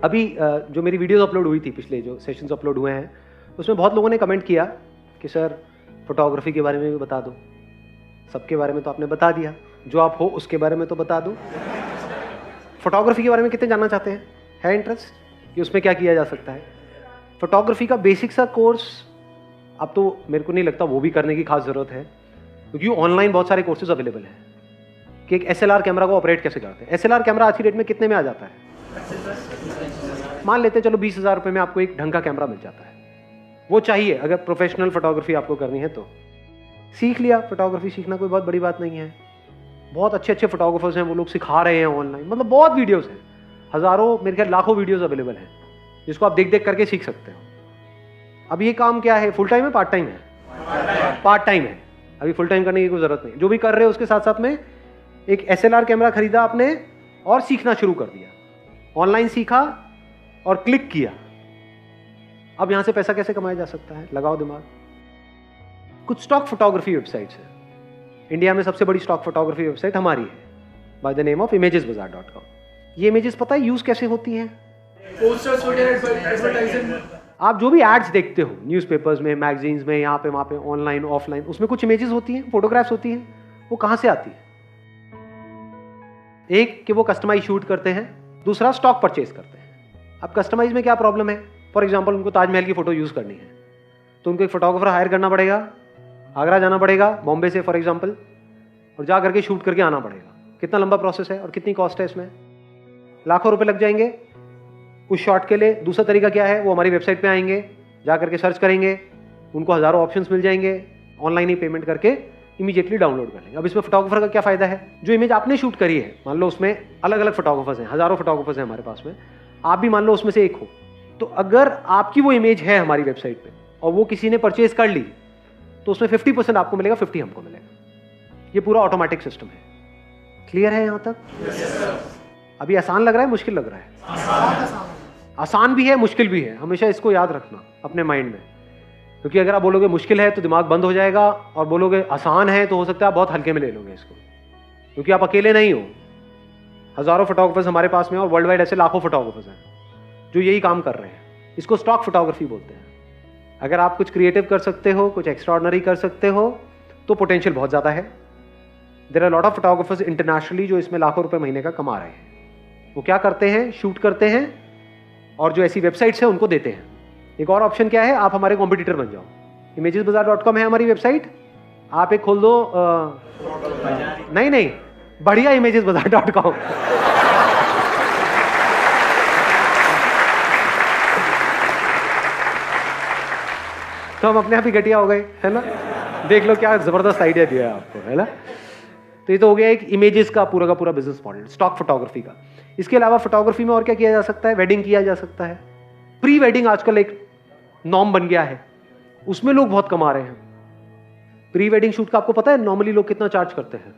अभी जो मेरी वीडियोस अपलोड हुई थी, पिछले जो सेशंस अपलोड हुए हैं, उसमें बहुत लोगों ने कमेंट किया कि सर फोटोग्राफी के बारे में भी बता दो। सबके बारे में तो आपने बता दिया, जो आप हो उसके बारे में तो बता दो। फोटोग्राफी के बारे में कितने जानना चाहते हैं? है इंटरेस्ट कि उसमें क्या किया जा सकता है? फोटोग्राफी का बेसिक सा कोर्स अब तो मेरे को नहीं लगता वो भी करने की खास ज़रूरत है, क्योंकि ऑनलाइन बहुत सारे कोर्सेज अवेलेबल हैं कि एक SLR कैमरा को ऑपरेट कैसे करते हैं। SLR कैमरा आज की डेट में कितने में आ जाता है? मान लेते हैं चलो 20,000 रुपये में आपको एक ढंग का कैमरा मिल जाता है। वो चाहिए अगर प्रोफेशनल फोटोग्राफी आपको करनी है तो। सीख लिया, फोटोग्राफी सीखना कोई बहुत बड़ी बात नहीं है। बहुत अच्छे अच्छे फोटोग्राफर्स हैं, वो लोग सिखा रहे हैं ऑनलाइन, मतलब बहुत वीडियोस हैं, हज़ारों, मेरे ख्याल लाखों वीडियोस अवेलेबल हैं जिसको आप देख देख करके सीख सकते हो। अब ये काम क्या है, फुल टाइम है पार्ट टाइम है? पार्ट टाइम है। अभी फुल टाइम करने की कोई ज़रूरत नहीं। जो भी कर रहे हो उसके साथ साथ में एक SLR कैमरा खरीदा आपने और सीखना शुरू कर दिया, ऑनलाइन सीखा और क्लिक किया। अब यहां से पैसा कैसे कमाया जा सकता है? लगाओ दिमाग। कुछ स्टॉक फोटोग्राफी वेबसाइट्स है। इंडिया में सबसे बड़ी स्टॉक फोटोग्राफी वेबसाइट हमारी है, by the name of imagesbazaar.com। ये इमेजेस पता है यूज कैसे होती हैं? पोस्टर्स वगैरह, एडवर्टाइजिंग। आप जो भी एड्स देखते हो न्यूज़पेपर्स में, मैगजीन्स में, यहाँ पे वहाँ पे, ऑनलाइन ऑफलाइन, उसमें कुछ इमेजेस होती हैं, फोटोग्राफ्स होती हैं। वो कहाँ से आती है? एक कि वो कस्टमाइज शूट करते हैं, दूसरा स्टॉक परचेज करते हैं। अब कस्टमाइज में क्या प्रॉब्लम है? फॉर एग्जाम्पल उनको ताजमहल की फोटो यूज़ करनी है तो उनको एक फोटोग्राफर हायर करना पड़ेगा, आगरा जाना पड़ेगा बॉम्बे से फॉर एग्जाम्पल, और जा करके शूट करके आना पड़ेगा। कितना लंबा प्रोसेस है और कितनी कॉस्ट है इसमें? लाखों रुपए लग जाएंगे उस शॉट के लिए। दूसरा तरीका क्या है? वो हमारी वेबसाइट पे आएंगे, जा करके सर्च करेंगे, उनको हज़ारों ऑप्शंस मिल जाएंगे, ऑनलाइन ही पेमेंट करके इमीडिएटली डाउनलोड कर लेंगे। अब इसमें फोटोग्राफर का क्या फ़ायदा है? जो इमेज आपने शूट करी है, मान लो उसमें अलग अलग फोटोग्राफर्स हैं, हज़ारों फोटोग्राफर्स हैं हमारे पास में, आप भी मान लो उसमें से एक हो, तो अगर आपकी वो इमेज है हमारी वेबसाइट पे और वो किसी ने परचेज कर ली तो उसमें 50% आपको मिलेगा, 50 हमको मिलेगा। ये पूरा ऑटोमेटिक सिस्टम है। क्लियर है यहां तक? अभी आसान लग रहा है, मुश्किल लग रहा है? आसान भी है, मुश्किल भी है। हमेशा इसको याद रखना अपने माइंड में, क्योंकि अगर आप बोलोगे मुश्किल है तो दिमाग बंद हो जाएगा, और बोलोगे आसान है तो हो सकता है आप बहुत हल्के में ले लोगे इसको, क्योंकि आप अकेले नहीं हो। हज़ारों फोटोग्राफर्स हमारे पास में और वर्ल्ड वाइड ऐसे लाखों फोटोग्राफर्स हैं जो यही काम कर रहे हैं। इसको स्टॉक फोटोग्राफी बोलते हैं। अगर आप कुछ क्रिएटिव कर सकते हो, कुछ एक्स्ट्राऑर्डिनरी कर सकते हो तो पोटेंशियल बहुत ज़्यादा है। There are lot of photographers internationally जो इसमें लाखों रुपए महीने का कमा रहे हैं। वो क्या करते हैं? शूट करते हैं और जो ऐसी वेबसाइट्स हैं उनको देते हैं। एक और ऑप्शन क्या है? आप हमारे कॉम्पिटिटर बन जाओ। imagesbazaar.com है हमारी वेबसाइट, आप एक खोल दो नहीं, बढ़िया imagesbazaar.com। तो हम अपने आप ही घटिया हो गए, है ना? देख लो क्या जबरदस्त आइडिया दिया है आपको, है ना? तो ये तो हो गया एक इमेजेस का पूरा बिजनेस मॉडल, स्टॉक फोटोग्राफी का। इसके अलावा फोटोग्राफी में और क्या किया जा सकता है? वेडिंग किया जा सकता है। प्री वेडिंग आजकल एक नॉर्म बन गया है, उसमें लोग बहुत कमा रहे हैं। प्री वेडिंग शूट का आपको पता है नॉर्मली लोग कितना चार्ज करते हैं?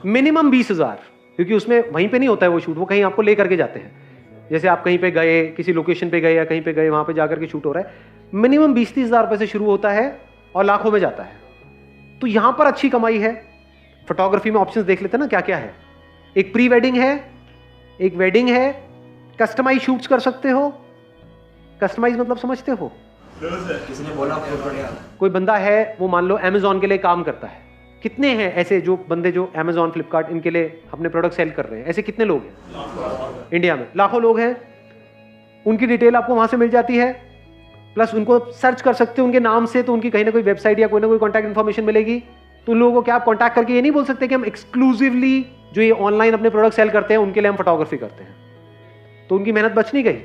मिनिमम 20,000, क्योंकि उसमें वहीं पे नहीं होता है वो शूट, वो कहीं आपको ले करके जाते हैं। जैसे आप कहीं पे गए, किसी लोकेशन पे गए या कहीं पे गए, वहां पे जाकर के शूट हो रहा है। मिनिमम 20-30 हज़ार रुपए से शुरू होता है और लाखों में जाता है। तो यहां पर अच्छी कमाई है। फोटोग्राफी में ऑप्शंस देख लेते हैं ना क्या क्या है। एक प्री वेडिंग है, एक वेडिंग है, कस्टमाइज शूट्स कर सकते हो। कस्टमाइज मतलब समझते हो? किसी ने बोला कोई बंदा है, वो मान लो अमेजॉन के लिए काम करता है। कितने हैं ऐसे जो बंदे जो अमेजॉन, फ्लिपकार्ट, इनके लिए अपने प्रोडक्ट सेल कर रहे हैं? ऐसे कितने लोग हैं इंडिया में? लाखों लोग हैं। उनकी डिटेल आपको वहां से मिल जाती है, प्लस उनको सर्च कर सकते हो उनके नाम से, तो उनकी कहीं ना कोई वेबसाइट या कोई ना कोई कॉन्टैक्ट इन्फॉर्मेशन मिलेगी। तो उन लोगों को क्या आप कॉन्टैक्ट करके ये नहीं बोल सकते कि हम एक्सक्लूसिवली जो ये ऑनलाइन अपने प्रोडक्ट सेल करते हैं उनके लिए हम फोटोग्राफी करते हैं? तो उनकी मेहनत बच नहीं गई।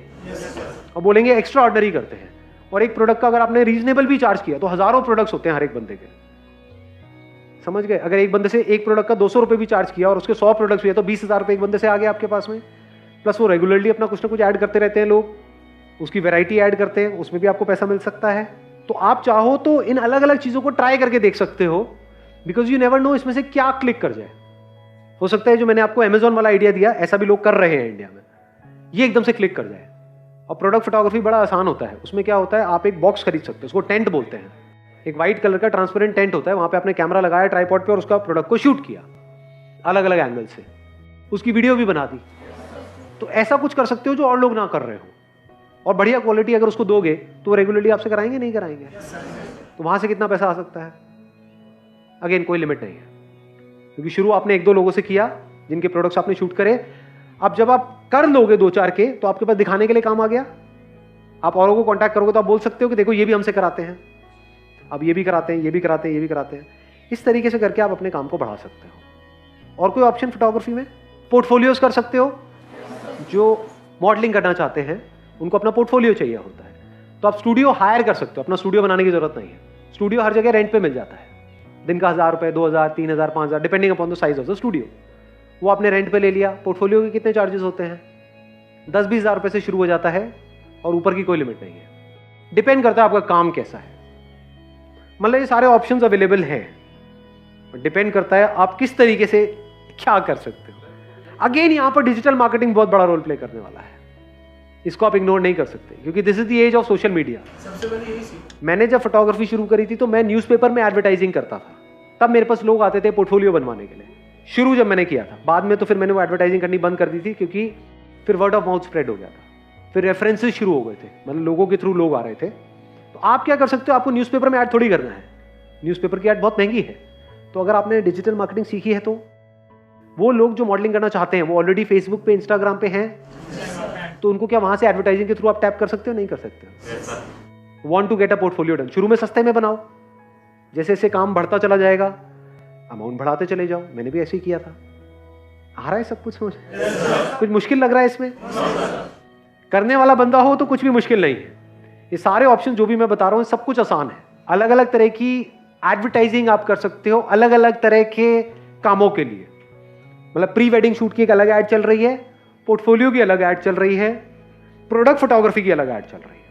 और बोलेंगे एक्स्ट्रा ऑर्डिनरी करते हैं। और एक प्रोडक्ट का अगर आपने रीजनेबल भी चार्ज किया तो हज़ारों प्रोडक्ट्स होते हैं हर एक बंदे के, समझ गए? अगर एक बंदे से एक प्रोडक्ट का 200 रुपये भी चार्ज किया और उसके 100 प्रोडक्ट्स भी है तो 20,000 रुपये एक बंदे से आ गए आपके पास में। प्लस वो रेगुलरली अपना कुछ ना कुछ ऐड करते रहते हैं लोग, उसकी वैरायटी ऐड करते हैं, उसमें भी आपको पैसा मिल सकता है। तो आप चाहो तो इन अलग अलग चीज़ों को ट्राई करके देख सकते हो, बिकॉज यू नेवर नो इसमें से क्या क्लिक कर जाए। हो सकता है जो मैंने आपको अमेजॉन वाला आइडिया दिया, ऐसा भी लोग कर रहे हैं इंडिया में, ये एकदम से क्लिक कर जाए। और प्रोडक्ट फोटोग्राफी बड़ा आसान होता है। उसमें क्या होता है, आप एक बॉक्स खरीद सकते हो, उसको टेंट बोलते हैं। एक व्हाइट कलर का ट्रांसपेरेंट टेंट होता है, वहां पे आपने कैमरा लगाया ट्राइपॉड पे और उसका प्रोडक्ट को शूट किया अलग अलग एंगल से, उसकी वीडियो भी बना दी, तो ऐसा कुछ कर सकते हो जो और लोग ना कर रहे हो, और बढ़िया क्वालिटी अगर उसको दोगे तो वो रेगुलरली आपसे कराएंगे नहीं कराएंगे? तो वहां से कितना पैसा आ सकता है? अगेन कोई लिमिट नहीं है, क्योंकि शुरू आपने 1-2 लोगों से किया जिनके प्रोडक्ट्स आपने शूट करे। अब जब आप कर लोगे 2-4 के, तो आपके पास दिखाने के लिए काम आ गया। आप औरों को कांटेक्ट करोगे तो आप बोल सकते हो कि देखो ये भी हमसे कराते हैं, अब ये भी कराते हैं, ये भी कराते हैं, ये भी कराते हैं। इस तरीके से करके आप अपने काम को बढ़ा सकते हो। और कोई ऑप्शन फोटोग्राफी में? पोर्टफोलियोज कर सकते हो। जो मॉडलिंग करना चाहते हैं उनको अपना पोर्टफोलियो चाहिए होता है, तो आप स्टूडियो हायर कर सकते हो। अपना स्टूडियो बनाने की जरूरत नहीं है। स्टूडियो हर जगह रेंट पे मिल जाता है, दिन का 1000 रुपये, 2000, 3000, 5000, depending upon the size of the studio. वो आपने रेंट पे ले लिया। पोर्टफोलियो के कितने चार्जेस होते हैं? 10-20 हज़ार रुपये से शुरू हो जाता है, और ऊपर की कोई लिमिट नहीं है। डिपेंड करता है आपका काम कैसा है। मतलब ये सारे ऑप्शंस अवेलेबल हैं, डिपेंड करता है आप किस तरीके से क्या कर सकते हो। अगेन यहां पर डिजिटल मार्केटिंग बहुत बड़ा रोल प्ले करने वाला है, इसको आप इग्नोर नहीं कर सकते, क्योंकि this is the age of social media. सबसे पहले यही सीख। मैंने जब फोटोग्राफी शुरू करी थी तो मैं न्यूज़पेपर में एडवर्टाइजिंग करता था। तब मेरे पास लोग आते थे पोर्टफोलियो बनवाने के लिए, शुरू जब मैंने किया था। बाद में तो फिर मैंने वो एडवर्टाइजिंग करनी बंद कर दी थी, क्योंकि फिर वर्ड ऑफ माउथ स्प्रेड हो गया था, फिर रेफरेंसेस शुरू हो गए थे, मतलब लोगों के थ्रू लोग आ रहे थे। तो आप क्या कर सकते हो? आपको न्यूज़पेपर में ऐड थोड़ी करना है, न्यूज़पेपर की ऐड बहुत महंगी है। तो अगर आपने डिजिटल मार्केटिंग सीखी है, तो वो लोग जो मॉडलिंग करना चाहते हैं वो ऑलरेडी फेसबुक पे, इंस्टाग्राम पे हैं, तो उनको क्या वहां से एडवर्टाइजिंग के थ्रू आप टैप कर सकते हो? नहीं कर सकते। Want to get a portfolio done, शुरू में सस्ते में बनाओ, जैसे जैसे काम बढ़ता चला जाएगा अमाउंट बढ़ाते चले जाओ। मैंने भी ऐसे ही किया था। आ रहा है सब कुछ समझ? कुछ मुश्किल लग रहा है इसमें? करने वाला बंदा हो तो कुछ भी मुश्किल नहीं है। ये सारे ऑप्शन जो भी मैं बता रहा हूँ सब कुछ आसान है। अलग अलग तरह की एडवर्टाइजिंग आप कर सकते हो अलग अलग तरह के कामों के लिए। मतलब प्री वेडिंग शूट की एक अलग ऐड चल रही है, पोर्टफोलियो की अलग ऐड चल रही है, प्रोडक्ट फोटोग्राफी की अलग ऐड चल रही है।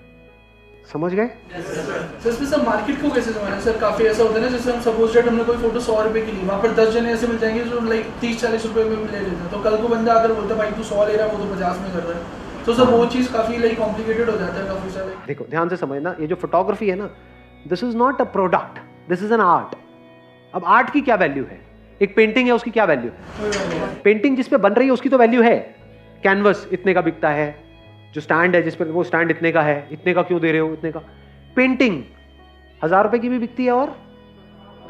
समझ गए? सर इसमें सब मार्केट को कैसे समझना? सर काफी ऐसा होता है ना, जैसे हम सपोज दैट हमने कोई फोटो 100 रुपए की ली, वहाँ पर 10 जने ऐसे मिल जाएंगे जो लाइक 30-40 रुपए में ले लेते हैं। तो कल को बंदा अगर बोलता है भाई तू 100 ले रहा है, वो तो 50 में कर रहा है, तो सर वो चीज काफी लाइक कॉम्प्लिकेटेड हो जाता है काफी सारा। देखो ध्यान से समझना, ये जो फोटोग्राफी है ना, this is not a product, this is an art. अब आर्ट की क्या वैल्यू है? एक पेंटिंग है, उसकी क्या वैल्यू है? पेंटिंग जिस पे बन रही है उसकी तो वैल्यू है। कैनवस इतने का बिकता है, जो स्टैंड है जिस पर, वो स्टैंड इतने का है, इतने का क्यों दे रहे हो, इतने का। पेंटिंग 1000 रुपए की भी बिकती है और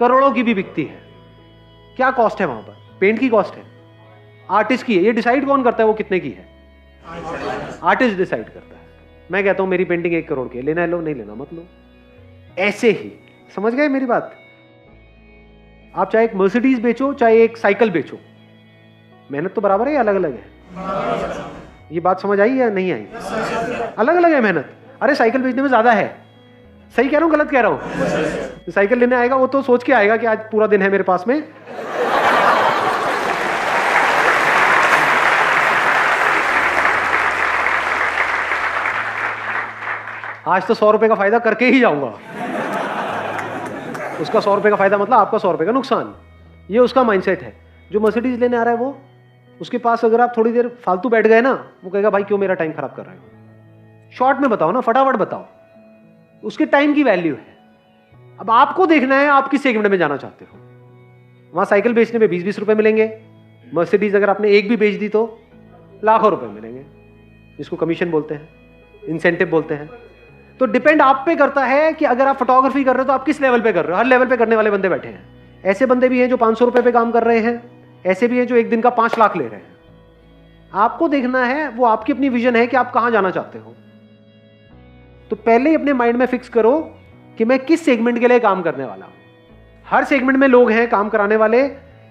करोड़ों की भी बिकती है। क्या कॉस्ट है वहां पर? पेंट की कॉस्ट है, आर्टिस्ट की है। ये डिसाइड कौन करता है वो कितने की है? आर्टिस्ट डिसाइड करता है। मैं कहता हूं मेरी पेंटिंग 1 करोड़ की है, लेना है लो, नहीं लेना मत लो। ऐसे ही समझ गए मेरी बात? आप चाहे एक मर्सिडीज बेचो चाहे एक साइकिल बेचो, मेहनत तो बराबर है या अलग अलग है? ये बात समझ आई या नहीं आई? अलग अलग है मेहनत। अरे साइकिल बेचने में ज्यादा है। सही कह रहा हूं गलत कह रहा हूं? साइकिल लेने आएगा वो तो सोच के आएगा कि आज पूरा दिन है मेरे पास में, आज तो 100 रुपए का फायदा करके ही जाऊंगा। उसका 100 रुपए का फायदा मतलब आपका 100 रुपए का नुकसान। ये उसका माइंडसेट है। जो मर्सिडीज लेने आ रहा है वो, उसके पास अगर आप थोड़ी देर फालतू बैठ गए ना, वो कहेगा भाई क्यों मेरा टाइम खराब कर रहे हो। शॉर्ट में बताओ ना, फटाफट बताओ। उसके टाइम की वैल्यू है। अब आपको देखना है आप किस सेगमेंट में जाना चाहते हो। वहां साइकिल बेचने में 20-20 रुपए मिलेंगे, मर्सिडीज अगर आपने एक भी बेच दी तो लाखों रुपए मिलेंगे, जिसको कमीशन बोलते हैं, इंसेंटिव बोलते हैं। तो डिपेंड आप पे करता है कि अगर आप फोटोग्राफी कर रहे हो तो आप किस लेवल पे कर रहे हो। हर लेवल पे करने वाले बंदे बैठे हैं। ऐसे बंदे भी हैं जो 500 रुपए पे काम कर रहे हैं, ऐसे भी हैं जो एक दिन का 5 लाख ले रहे हैं। आपको देखना है, वो आपकी अपनी विजन है कि आप कहां जाना चाहते हो। तो पहले ही अपने माइंड में फिक्स करो कि मैं किस सेगमेंट के लिए काम करने वाला हूं। हर सेगमेंट में लोग हैं काम कराने वाले।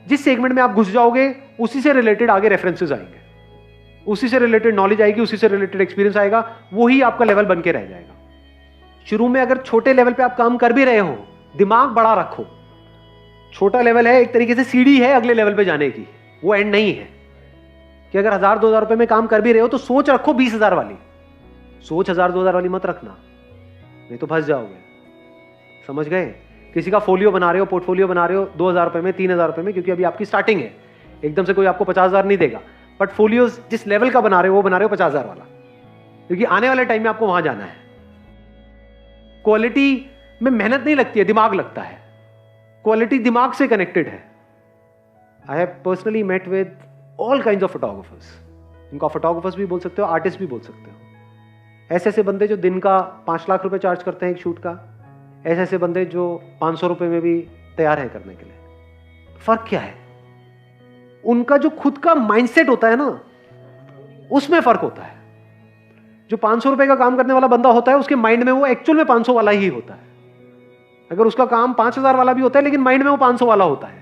जिस सेगमेंट में आप घुस जाओगे उसी से रिलेटेड आगे रेफरेंसेस आएंगे, उसी से रिलेटेड नॉलेज आएगी, उसी से रिलेटेड एक्सपीरियंस आएगा, वही आपका लेवल बन के रह जाएगा। शुरू में अगर छोटे लेवल पे आप काम कर भी रहे हो, दिमाग बड़ा रखो। छोटा लेवल है, एक तरीके से सीढ़ी है अगले लेवल पे जाने की, वो एंड नहीं है। कि अगर 1000-2000 रुपए में काम कर भी रहे हो तो सोच रखो 20,000 वाली। सोच 1000-2000 वाली मत रखना, नहीं तो फंस जाओगे। समझ गए? किसी का फोलियो बना रहे हो, पोर्टफोलियो बना रहे हो 2000 रुपए में, 3000 रुपए में, क्योंकि अभी आपकी स्टार्टिंग है, एकदम से कोई आपको 50,000 नहीं देगा। बट फोलियो जिस लेवल का बना रहे हो वो बना रहे हो 50,000 वाला, क्योंकि आने वाले टाइम में आपको वहां जाना है। क्वालिटी में मेहनत नहीं लगती है, दिमाग लगता है। क्वालिटी दिमाग से कनेक्टेड है। I have personally met with all kinds of photographers इनको फोटोग्राफर्स भी बोल सकते हो, आर्टिस्ट भी बोल सकते हो। ऐसे ऐसे बंदे जो दिन का 5 लाख रुपए चार्ज करते हैं एक शूट का, ऐसे ऐसे बंदे जो 500 रुपए में भी तैयार है करने के लिए। फर्क क्या है? उनका जो खुद का माइंडसेट होता है ना, उसमें फर्क होता है। जो 500 रुपए का काम करने वाला बंदा होता है, उसके माइंड में वो एक्चुअल में 500 वाला ही होता है। अगर उसका काम 5000 वाला भी होता है, लेकिन माइंड में वो 500 वाला होता है,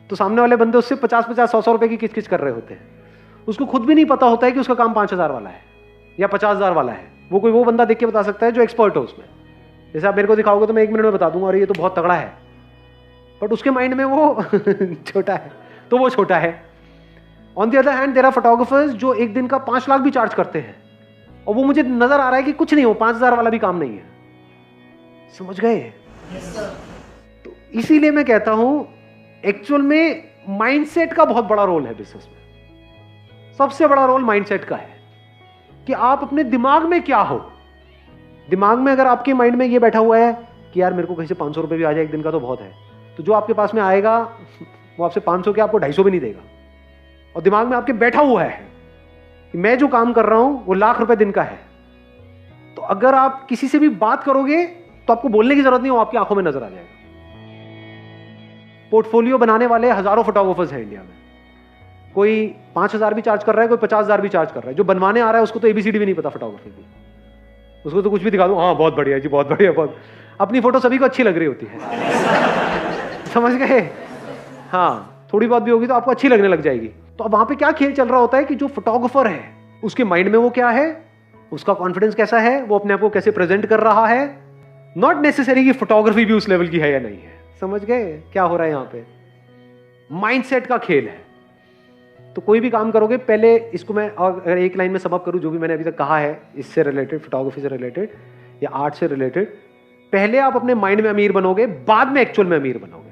तो सामने वाले बंदे उससे 50-50, 100-100 रुपए की किच-किच कर रहे होते हैं। उसको खुद भी नहीं पता होता है कि उसका काम 5000 वाला है या 50000 वाला है। वो बंदा देख के बता सकता है जो एक्सपर्ट हो उसमें। जैसे आप मेरे को दिखाओगे तो मैं 1 मिनट में बता दूंगा, अरे ये तो बहुत तगड़ा है, बट उसके माइंड में वो छोटा है, तो वो छोटा है। On the other hand there are photographers जो एक दिन का 5 लाख भी चार्ज करते हैं, और वो मुझे नजर आ रहा है कि कुछ नहीं हो, 5000 वाला भी काम नहीं है। समझ गए? तो इसीलिए मैं कहता हूं एक्चुअल में माइंडसेट का बहुत बड़ा रोल है बिजनेस में। सबसे बड़ा रोल माइंडसेट का है कि आप अपने दिमाग में क्या हो। दिमाग में अगर आपके माइंड में ये बैठा हुआ है कि यार मेरे को कहीं से 500 रुपए भी आ जाए एक दिन का तो बहुत है, तो जो आपके पास में आएगा वो आपसे 500 के आपको 250 भी नहीं देगा। और दिमाग में आपके बैठा हुआ है कि मैं जो काम कर रहा हूं वो लाख रुपए दिन का है, तो अगर आप किसी से भी बात करोगे तो आपको बोलने की जरूरत नहीं, वो आपकी आंखों में नजर आ जाएगा। पोर्टफोलियो बनाने वाले हजारों फोटोग्राफर्स हैं इंडिया में। कोई 5000 भी चार्ज कर रहा है, कोई 50000 भी चार्ज कर रहा है। जो बनवाने आ रहा है उसको तो एबीसीडी भी नहीं पता फोटोग्राफी की, उसको तो कुछ भी दिखा दो, हाँ बहुत बढ़िया जी, बहुत बढ़िया, बहुत। अपनी फोटो सभी को अच्छी लग रही होती है। समझ गए? हाँ, थोड़ी बहुत भी होगी तो आपको अच्छी लगने लग जाएगी। तो अब वहां पे क्या खेल चल रहा होता है कि जो फोटोग्राफर है उसके माइंड में वो क्या है, उसका कॉन्फिडेंस कैसा है, वो अपने आप को कैसे प्रेजेंट कर रहा है। नॉट नेसेसरी कि फोटोग्राफी भी उस लेवल की है या नहीं है। समझ गए क्या हो रहा है? यहां पे माइंडसेट का खेल है। तो कोई भी काम करोगे, पहले इसको मैं अगर एक लाइन में समअप करूं जो भी मैंने अभी तक कहा है इससे रिलेटेड, फोटोग्राफी से रिलेटेड या आर्ट से रिलेटेड, पहले आप अपने माइंड में अमीर बनोगे, बाद में एक्चुअल में अमीर बनोगे।